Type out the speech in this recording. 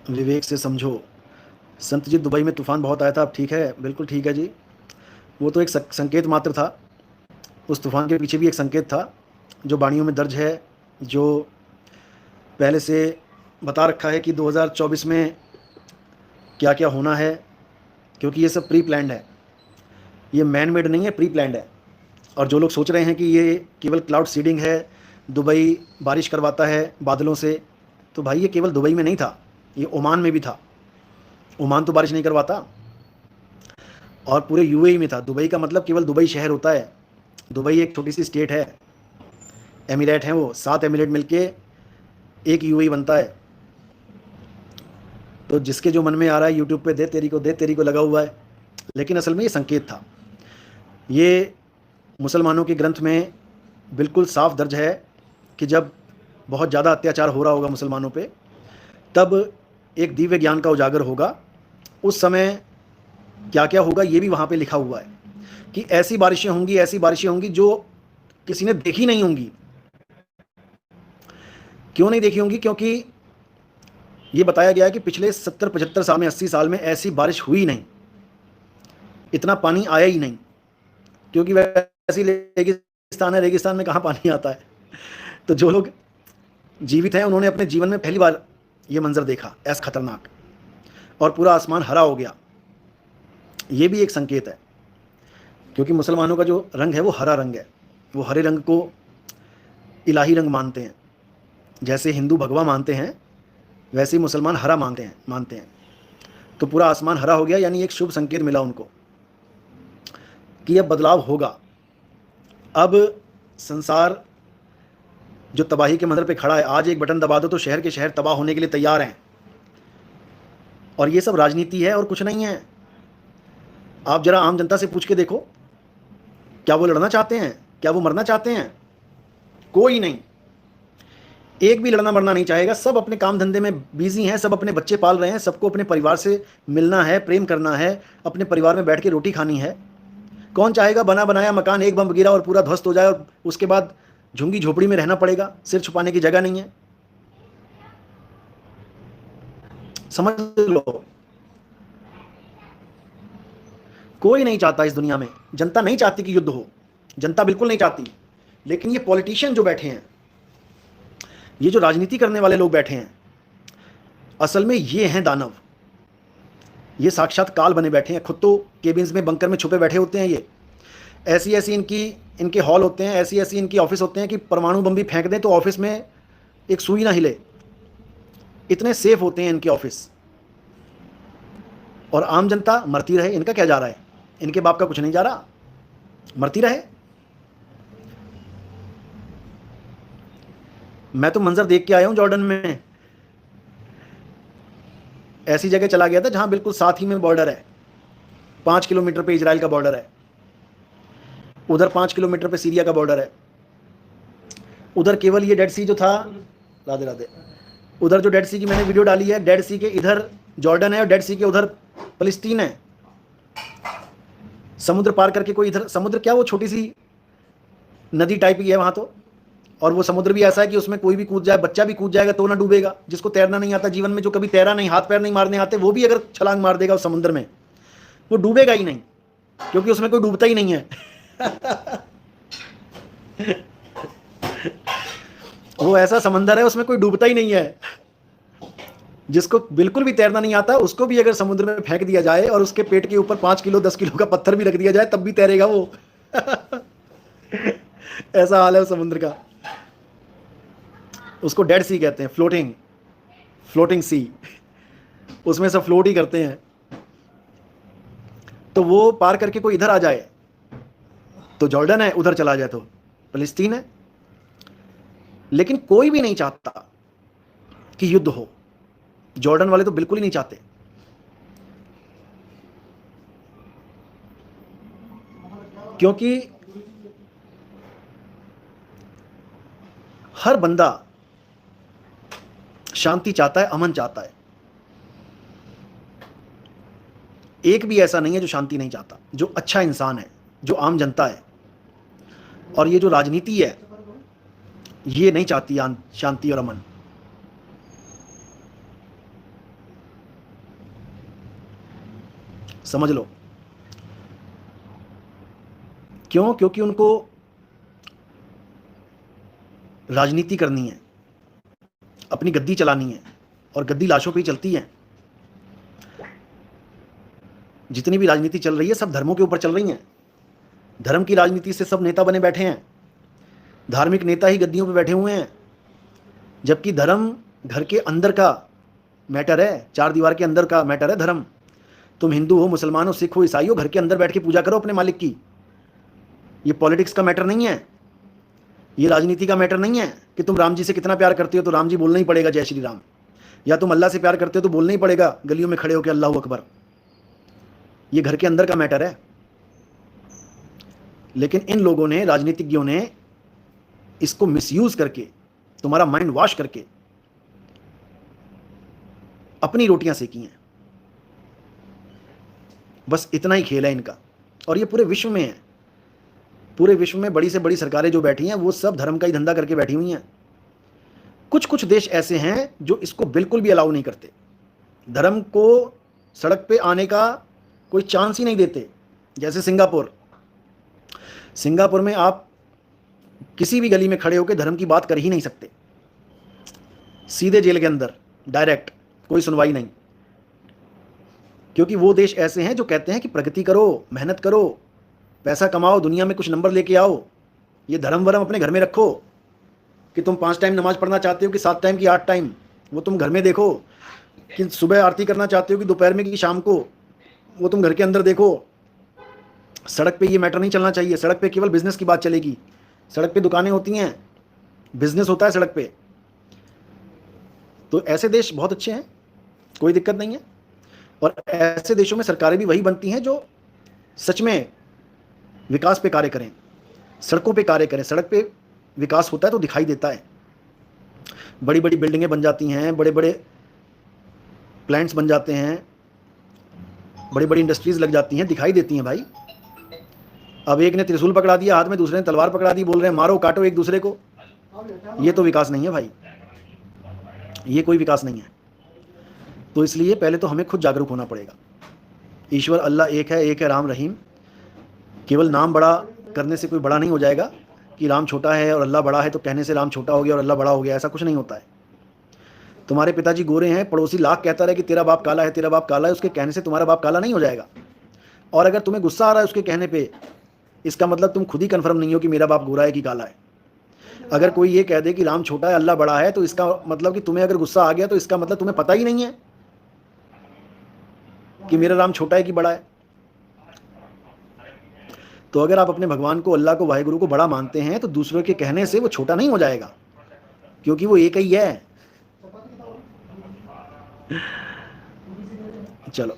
विवेक से समझो। संत जी, दुबई में तूफान बहुत आया था, अब ठीक है? बिल्कुल ठीक है जी। वो तो एक संकेत मात्र था। उस तूफान के पीछे भी एक संकेत था जो वाणियों में दर्ज है, जो पहले से बता रखा है कि 2024 में क्या क्या होना है, क्योंकि ये सब प्री प्लान्ड है। ये मैन मेड नहीं है, प्री प्लान्ड है। और जो लोग सोच रहे हैं कि ये केवल क्लाउड सीडिंग है, दुबई बारिश करवाता है बादलों से, तो भाई ये केवल दुबई में नहीं था, ये ओमान में भी था। ओमान तो बारिश नहीं करवाता। और पूरे यूएई में था। दुबई का मतलब केवल दुबई शहर होता है। दुबई एक छोटी सी स्टेट है, एमिरेट है, वो 7 एमिरेट मिलके एक यूएई बनता है। तो जिसके जो मन में आ रहा है यूट्यूब पे दे तेरी को लगा हुआ है, लेकिन असल में ये संकेत था। ये मुसलमानों के ग्रंथ में बिल्कुल साफ दर्ज है कि जब बहुत ज़्यादा अत्याचार हो रहा होगा मुसलमानों पे, तब एक दिव्य ज्ञान का उजागर होगा। उस समय क्या क्या होगा ये भी वहाँ पे लिखा हुआ है कि ऐसी बारिशें होंगी, ऐसी बारिशें होंगी जो किसी ने देखी नहीं होंगी। क्यों नहीं देखी होंगी? क्योंकि ये बताया गया है कि पिछले 70-75 साल में, 80 साल में ऐसी बारिश हुई नहीं, इतना पानी आया ही नहीं। क्योंकि वैसी रेगिस्तान है, रेगिस्तान में कहाँ पानी आता है? तो जो लोग जीवित हैं उन्होंने अपने जीवन में पहली बार ये मंजर देखा, ऐसा खतरनाक, और पूरा आसमान हरा हो गया। ये भी एक संकेत है, क्योंकि मुसलमानों का जो रंग है वो हरा रंग है। वो हरे रंग को इलाही रंग मानते हैं। जैसे हिंदू भगवा मानते हैं, वैसे ही मुसलमान हरा मानते हैं। तो पूरा आसमान हरा हो गया, यानी एक शुभ संकेत मिला उनको कि अब बदलाव होगा। अब संसार जो तबाही के मंजर पे खड़ा है, आज एक बटन दबा दो तो शहर के शहर तबाह होने के लिए तैयार हैं। और ये सब राजनीति है और कुछ नहीं है। आप जरा आम जनता से पूछ के देखो, क्या वो लड़ना चाहते हैं? क्या वो मरना चाहते हैं? कोई नहीं, एक भी लड़ना मरना नहीं चाहेगा। सब अपने काम धंधे में बिजी हैं, सब अपने बच्चे पाल रहे हैं, सबको अपने परिवार से मिलना है, प्रेम करना है, अपने परिवार में बैठ के रोटी खानी है। कौन चाहेगा बना बनाया मकान एक बम गिरा और पूरा ध्वस्त हो जाए और उसके बाद झुंगी झोपड़ी में रहना पड़ेगा, सिर छुपाने की जगह नहीं है? समझ लो, कोई नहीं चाहता इस दुनिया में। जनता नहीं चाहती कि युद्ध हो, जनता बिल्कुल नहीं चाहती। लेकिन ये पॉलिटिशियन जो बैठे हैं, ये जो राजनीति करने वाले लोग बैठे हैं, असल में ये हैं दानव। ये साक्षात काल बने बैठे हैं। खुद तो केबिन्स में, बंकर में छुपे बैठे होते हैं ये। ऐसी ऐसी इनके हॉल होते हैं, ऐसी ऐसी इनकी ऑफिस होते हैं कि परमाणु बम भी फेंक दें तो ऑफिस में एक सुई ना हिले। इतने सेफ होते हैं इनके ऑफिस। और आम जनता मरती रहे, इनका क्या जा रहा है? इनके बाप का कुछ नहीं जा रहा, मरती रहे। मैं तो मंजर देख के आया हूं जॉर्डन में। ऐसी जगह चला गया था जहां बिल्कुल साथ ही में बॉर्डर है, 5 किलोमीटर पे इजराइल का बॉर्डर है, उधर 5 किलोमीटर पे सीरिया का बॉर्डर है। उधर केवल ये डेड सी जो था, राधे राधे, उधर जो डेड सी की मैंने वीडियो डाली है, डेड सी के इधर जॉर्डन है और डेड सी के उधर फलस्तीन है। समुद्र पार करके कोई इधर, समुद्र क्या, वो छोटी सी नदी टाइप की है वहां तो। और वो समुद्र भी ऐसा है कि उसमें कोई भी कूद जाए, बच्चा भी कूद जाएगा तो ना डूबेगा। जिसको तैरना नहीं आता जीवन में, जो कभी तैरा नहीं, हाथ पैर नहीं मारने आते, वो भी अगर छलांग मार देगा उस समुद्र में, वो डूबेगा ही नहीं, क्योंकि उसमें कोई डूबता ही नहीं है। वो ऐसा समंदर है, उसमें कोई डूबता ही नहीं है। जिसको बिल्कुल भी तैरना नहीं आता, उसको भी अगर समुद्र में फेंक दिया जाए और उसके पेट के ऊपर 5 किलो 10 किलो का पत्थर भी रख दिया जाए, तब भी तैरेगा वो। ऐसा हाल है उस समुद्र का। उसको डेड सी कहते हैं, फ्लोटिंग, फ्लोटिंग सी। उसमें सब फ्लोट ही करते हैं। तो वो पार करके कोई इधर आ जाए तो जॉर्डन है, उधर चला जाए तो फलस्तीन है। लेकिन कोई भी नहीं चाहता कि युद्ध हो। जॉर्डन वाले तो बिल्कुल ही नहीं चाहते। क्योंकि हर बंदा शांति चाहता है, अमन चाहता है। एक भी ऐसा नहीं है जो शांति नहीं चाहता, जो अच्छा इंसान है, जो आम जनता है। और ये जो राजनीति है, ये नहीं चाहती शांति और अमन। समझ लो। क्यों? क्योंकि उनको राजनीति करनी है, अपनी गद्दी चलानी है, और गद्दी लाशों पे ही चलती है। जितनी भी राजनीति चल रही है सब धर्मों के ऊपर चल रही है। धर्म की राजनीति से सब नेता बने बैठे हैं, धार्मिक नेता ही गद्दियों पे बैठे हुए हैं, जबकि धर्म घर के अंदर का मैटर है, चार दीवार के अंदर का मैटर है धर्म। तुम हिंदू हो, मुसलमान हो, सिख हो, ईसाई हो, घर के अंदर बैठ के पूजा करो अपने मालिक की। ये पॉलिटिक्स का मैटर नहीं है, ये राजनीति का मैटर नहीं है कि तुम राम जी से कितना प्यार करते हो तो राम जी बोलना ही पड़ेगा जय श्री राम, या तुम अल्लाह से प्यार करते हो तो बोलना ही पड़ेगा गलियों में खड़े होकर अल्लाह अकबर। ये घर के अंदर का मैटर है। लेकिन इन लोगों ने, राजनीतिज्ञों ने इसको मिसयूज करके, तुम्हारा माइंड वॉश करके अपनी रोटियां सेकी हैं। बस इतना ही खेल है इनका। और ये पूरे विश्व में है। पूरे विश्व में बड़ी से बड़ी सरकारें जो बैठी हैं वो सब धर्म का ही धंधा करके बैठी हुई हैं। कुछ कुछ देश ऐसे हैं जो इसको बिल्कुल भी अलाउ नहीं करते, धर्म को सड़क पे आने का कोई चांस ही नहीं देते। जैसे सिंगापुर। सिंगापुर में आप किसी भी गली में खड़े होकर धर्म की बात कर ही नहीं सकते, सीधे जेल के अंदर डायरेक्ट, कोई सुनवाई नहीं। क्योंकि वो देश ऐसे हैं जो कहते हैं कि प्रगति करो, मेहनत करो, पैसा कमाओ, दुनिया में कुछ नंबर लेके आओ, ये धर्म वरम अपने घर में रखो। कि तुम 5 टाइम नमाज पढ़ना चाहते हो कि 7 टाइम की 8 टाइम, वो तुम घर में देखो। कि सुबह आरती करना चाहते हो कि दोपहर में कि शाम को, वो तुम घर के अंदर देखो। सड़क पे ये मैटर नहीं चलना चाहिए। सड़क पे केवल बिजनेस की बात चलेगी। सड़क पे दुकानें होती हैं, बिजनेस होता है सड़क पे। तो ऐसे देश बहुत अच्छे हैं, कोई दिक्कत नहीं है। और ऐसे देशों में सरकारें भी वही बनती हैं जो सच में विकास पे कार्य करें, सड़कों पे कार्य करें। सड़क पे विकास होता है तो दिखाई देता है, बड़ी बड़ी बिल्डिंगें बन जाती हैं, बड़े बड़े प्लांट्स बन जाते हैं, बड़ी बड़ी इंडस्ट्रीज लग जाती हैं, दिखाई देती हैं भाई। अब एक ने त्रिशूल पकड़ा दिया हाथ में, दूसरे ने तलवार पकड़ा दी, बोल रहे हैं मारो काटो एक दूसरे को। ये तो विकास नहीं है भाई, ये कोई विकास नहीं है। तो इसलिए पहले तो हमें खुद जागरूक होना पड़ेगा। ईश्वर अल्लाह एक है राम रहीम। केवल नाम बड़ा करने से कोई बड़ा नहीं हो जाएगा कि राम छोटा है और अल्लाह बड़ा है तो कहने से राम छोटा हो गया और अल्लाह बड़ा हो गया, ऐसा कुछ नहीं होता है। तुम्हारे पिताजी गोरे हैं, पड़ोसी लाख कहता रहे कि तेरा बाप काला है, तेरा बाप काला है, उसके कहने से तुम्हारा बाप काला नहीं हो जाएगा। और अगर तुम्हें गुस्सा आ रहा है उसके कहने पे, इसका मतलब तुम खुद ही कंफर्म नहीं हो कि मेरा बाप गोरा है कि काला है। अगर कोई ये कह दे कि राम छोटा है अल्लाह बड़ा है, तो इसका मतलब कि तुम्हें अगर गुस्सा आ गया तो इसका मतलब तुम्हें पता ही नहीं है कि मेरा राम छोटा है कि बड़ा है। तो अगर आप अपने भगवान को, अल्लाह को, वाहिगुरु को बड़ा मानते हैं तो दूसरों के कहने से वो छोटा नहीं हो जाएगा, क्योंकि वो एक ही है। चलो।